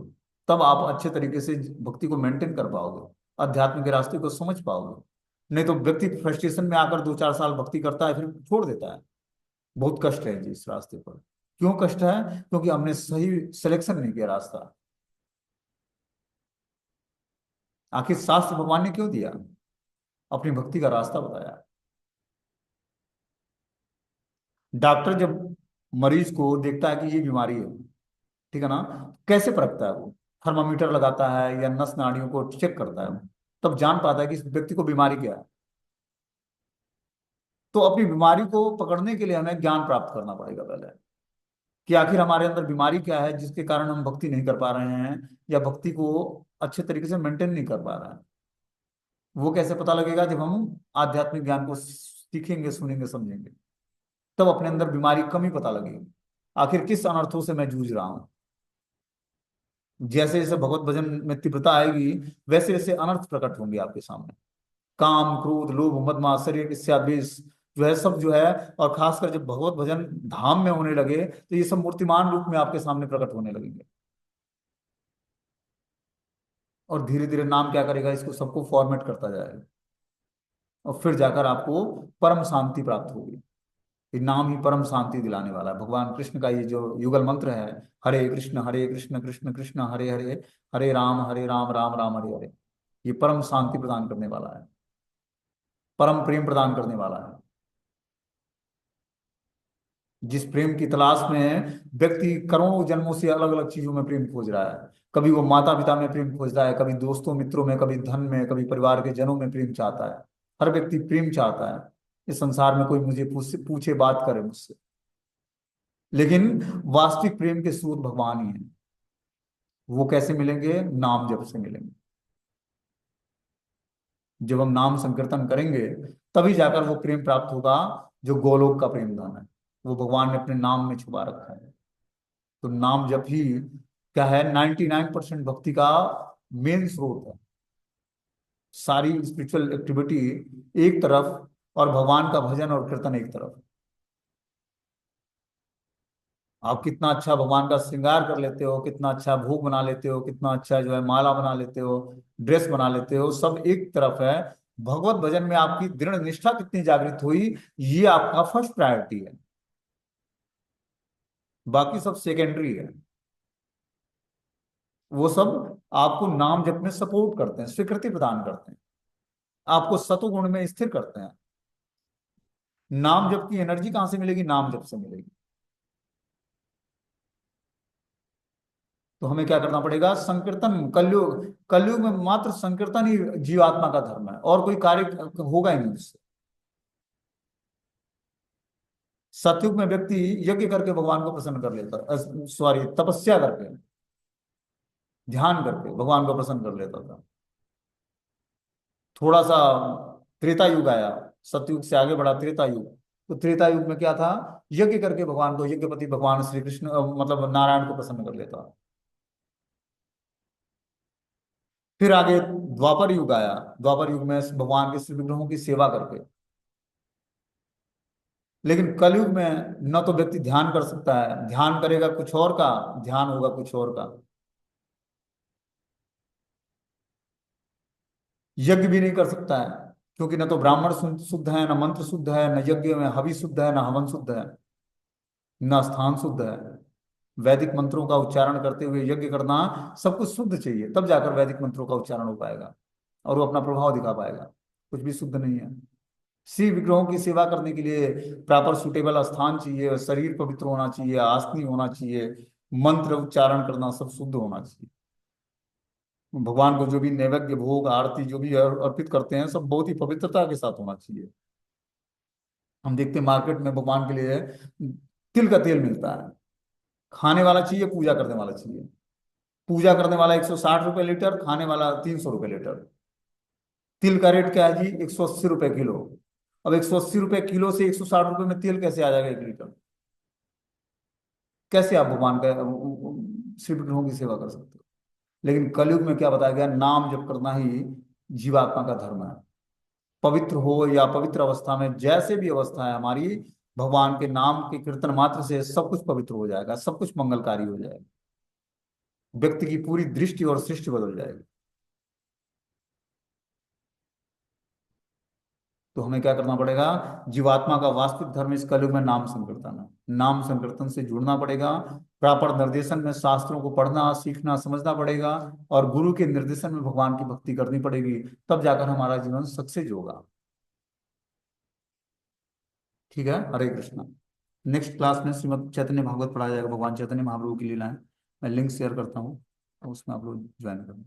तब आप अच्छे तरीके से भक्ति को मेंटेन कर पाओगे, अध्यात्म के रास्ते को समझ पाओगे। नहीं तो व्यक्ति फ्रस्ट्रेशन में आकर 2-4 साल भक्ति करता है, फिर छोड़ देता है। बहुत कष्ट है जी इस रास्ते पर। क्यों कष्ट है? क्योंकि हमने सही सिलेक्शन नहीं किया रास्ता। आखिर शास्त्र भगवान ने क्यों दिया? अपनी भक्ति का रास्ता बताया। डॉक्टर जब मरीज को देखता है कि ये बीमारी है, ठीक है ना, कैसे परखता है वो? थर्मामीटर लगाता है या नस नाड़ियों को चेक करता है, तब जान पाता है कि इस व्यक्ति को बीमारी क्या है। तो अपनी बीमारी को पकड़ने के लिए हमें ज्ञान प्राप्त करना पड़ेगा पहले, कि आखिर हमारे अंदर बीमारी क्या है, जिसके कारण हम भक्ति नहीं कर पा रहे हैं, या भक्ति को अच्छे तरीके से मेंटेन नहीं कर पा रहे हैं। वो कैसे पता लगेगा? जब हम आध्यात्मिक ज्ञान को सीखेंगे, सुनेंगे, समझेंगे, तब अपने अंदर बीमारी कमी पता लगेगी। आखिर किस अनर्थों से मैं जूझ रहा हूँ। जैसे जैसे भगवत भजन में तीव्रता आएगी, वैसे वैसे अनर्थ प्रकट होंगे आपके सामने। काम, क्रोध, लोभ, मद, मात्सर्य, ईर्ष्या, द्वेष, जो है सब जो है, और खासकर जब भगवत भजन धाम में होने लगे, तो ये सब मूर्तिमान रूप में आपके सामने प्रकट होने लगेंगे। और धीरे धीरे नाम क्या करेगा, इसको सबको फॉर्मेट करता जाएगा, और फिर जाकर आपको परम शांति प्राप्त होगी। ये नाम ही परम शांति दिलाने वाला है। भगवान कृष्ण का ये जो युगल मंत्र है, हरे कृष्ण कृष्ण कृष्ण हरे हरे, हरे राम राम राम हरे हरे, ये परम शांति प्रदान करने वाला है, परम प्रेम प्रदान करने वाला है। जिस प्रेम की तलाश में व्यक्ति करोड़ों जन्मों से अलग अलग चीजों में प्रेम खोज रहा है, कभी वो माता पिता में प्रेम खोज रहा है, कभी दोस्तों मित्रों में, कभी धन में, कभी परिवार के जनों में प्रेम चाहता है। हर व्यक्ति प्रेम चाहता है। इस संसार में कोई मुझे पूछे बात करे मुझसे, लेकिन वास्तविक प्रेम के स्रोत भगवान ही है। वो कैसे मिलेंगे? नाम जप से मिलेंगे। जब हम नाम संकीर्तन करेंगे, तभी जाकर वो प्रेम प्राप्त होगा, जो गोलोक का प्रेम धन है, वो भगवान ने अपने नाम में छुपा रखा है। तो नाम जप ही क्या है, 99% भक्ति का मेन स्रोत है। सारी स्पिरिचुअल एक्टिविटी एक तरफ, और भगवान का भजन और कीर्तन एक तरफ। आप कितना अच्छा भगवान का श्रृंगार कर लेते हो, कितना अच्छा भोग बना लेते हो, कितना अच्छा जो है माला बना लेते हो, ड्रेस बना लेते हो, सब एक तरफ है। भगवत भजन में आपकी दृढ़ निष्ठा कितनी जागृत हुई, ये आपका फर्स्ट प्रायोरिटी है। बाकी सब सेकेंडरी है। वो सब आपको नाम जप में सपोर्ट करते हैं, स्वीकृति प्रदान करते हैं, आपको सतोगुण में स्थिर करते हैं। नाम जप की एनर्जी कहां से मिलेगी? नाम जप से मिलेगी। तो हमें क्या करना पड़ेगा? संकीर्तन। कलयुग, कलयुग में मात्र संकीर्तन ही जीवात्मा का धर्म है, और कोई कार्य होगा ही नहीं उससे। सतयुग में व्यक्ति यज्ञ करके भगवान को प्रसन्न कर लेता, सॉरी, तपस्या करके, ध्यान करके भगवान को प्रसन्न कर लेता था। थोड़ा सा त्रेता युग आया, सतयुग से आगे बढ़ा त्रेता युग। तो त्रेता युग में क्या था? यज्ञ करके भगवान को, यज्ञपति भगवान श्री कृष्ण मतलब नारायण को प्रसन्न कर लेता। फिर आगे द्वापर युग आया। द्वापर युग में भगवान के श्री विग्रहों की सेवा करके। लेकिन कलयुग में न तो व्यक्ति ध्यान कर सकता है, ध्यान करेगा कुछ और का, ध्यान होगा कुछ और का। यज्ञ भी नहीं कर सकता है, क्योंकि न तो ब्राह्मण शुद्ध है, न मंत्र शुद्ध है, न यज्ञ में हवि शुद्ध है, न हवन शुद्ध है, न स्थान शुद्ध है। वैदिक मंत्रों का उच्चारण करते हुए यज्ञ करना, सब कुछ शुद्ध चाहिए, तब जाकर वैदिक मंत्रों का उच्चारण हो पाएगा और वो अपना प्रभाव दिखा पाएगा। कुछ भी शुद्ध नहीं है। श्री विग्रहों की सेवा करने के लिए प्रॉपर सुटेबल स्थान चाहिए, शरीर पवित्र होना चाहिए, आसनी होना चाहिए, मंत्र उच्चारण करना सब शुद्ध होना चाहिए। भगवान को जो भी नैवेद्य भोग आरती जो भी अर्पित करते हैं, सब बहुत ही पवित्रता के साथ होना चाहिए। हम देखते हैं मार्केट में भगवान के लिए तिल का तेल मिलता है। खाने वाला चाहिए, पूजा करने वाला चाहिए। पूजा करने वाला 160 रुपये लीटर, खाने वाला 300 रुपये लीटर। तिल का रेट क्या है जी? 180 रुपये किलो। अब 180 रुपये किलो से 160 रुपये में तेल कैसे आ जाएगा 1 लीटर? कैसे आप भगवान का श्री विग्रहों की सेवा कर सकते हो? लेकिन कलयुग में क्या बताया गया? नाम जप करना ही जीवात्मा का धर्म है। पवित्र हो या पवित्र अवस्था में, जैसे भी अवस्था है हमारी, भगवान के नाम के कीर्तन मात्र से सब कुछ पवित्र हो जाएगा, सब कुछ मंगलकारी हो जाएगा। व्यक्ति की पूरी दृष्टि और सृष्टि बदल जाएगी। तो हमें क्या करना पड़ेगा? जीवात्मा का वास्तविक धर्म इस कलयुग में नाम संकीर्तन है। नाम संकीर्तन से जुड़ना पड़ेगा। प्रॉपर निर्देशन में शास्त्रों को पढ़ना सीखना समझना पड़ेगा, और गुरु के निर्देशन में भगवान की भक्ति करनी पड़ेगी। तब जाकर हमारा जीवन सक्सेस होगा। ठीक है, हरे कृष्णा। नेक्स्ट क्लास में श्रीमद् चैतन्य भागवत पढ़ाया जाएगा, भगवान चैतन्य महाप्रभु की लीलाएं। मैं लिंक शेयर करता हूँ, उसमें आप लोग ज्वाइन करें।